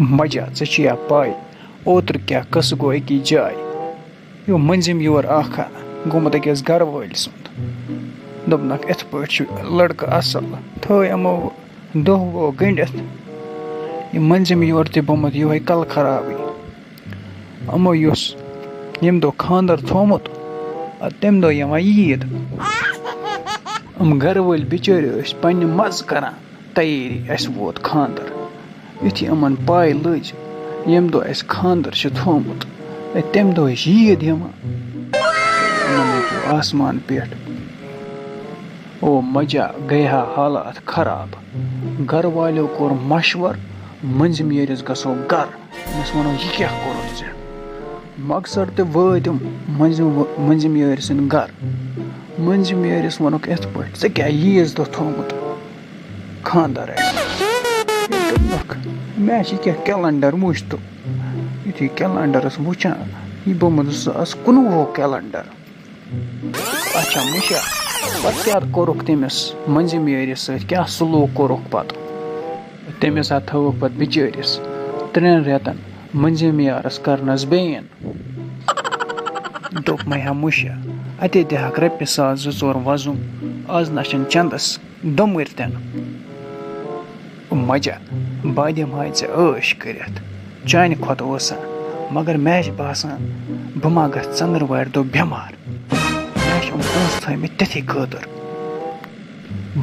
मजा या पाई ओत्र क्या कस गो अकी जाय यो मंजिम योर आखा गोमुत अकिस गर वल सुंद दोपनक इत पे लड़का असल थो यमो दह वो गंडित यह मंजिम योर तोमुत यो कल खराब यमो यम दो खानदर थोमुत तम दो यवान ईद गर वल बिचार पन्ने मज करान तैयारी अस वोत खानदर युथि यमन पाय लज यम दो अस खानदर थोमुत तम दो ईद यमन आसमान पे ओ मजा गया हालात खराब घर वालों कोर मशवर मंजिम यरिस गसो गर वनो यह क्या कोर ऐ मकसद तो वत मंजिम यर सन गर मंजिम यरिस वोनक इत पे क्या ईज दो थोमुत खानदर मे क्या कैलेंडर मुश तो यु कैलेंडरस वुचान यह बोमुत 2019 कैलेंडर अच्छा मुशा पत क्या कोरुक तमिस मंजिम यरिस सत क्या सलूक कोरुक पत तमिस थवुक पत बिचारिस 3 रेतन मंजिम यारस करनस बेन दोप मै हा मुशा अते दहक रपि 2-4 वजुम आज नशन चंदस दमर तन मजा बादम हाय ऐश करित चान खोत मगर मे बासान बह मा ग चंद्रवार दो बेमार मे पोस थमित तथी खतर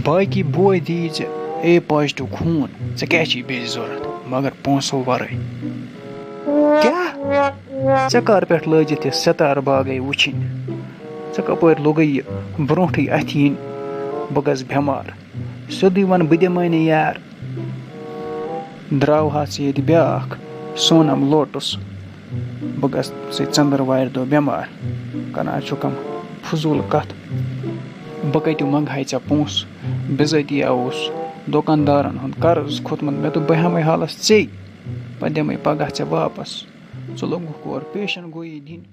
बाकी बोय दीज ए पॉजिटिव खून क्या बे जरूरत मगर पोसो वर क्या कर पे लजित सतार बागै वुचिन कपर लोग ब्रोह अथ इन बह गस बेमार सोदी वन बह दिमाने यार द्राव हाथ ये ब्या सोनम लोटस बह गस चंद्रवार दो बेमार कना चुकम फजूल कत बह कत मंगहाई ऐ पोस बिजती उस दुकानदारन हूं कर्ज खोतमुत मे तो बह हम हालस पे पे पगह ऐ वापस लोग और पेशन गो दिन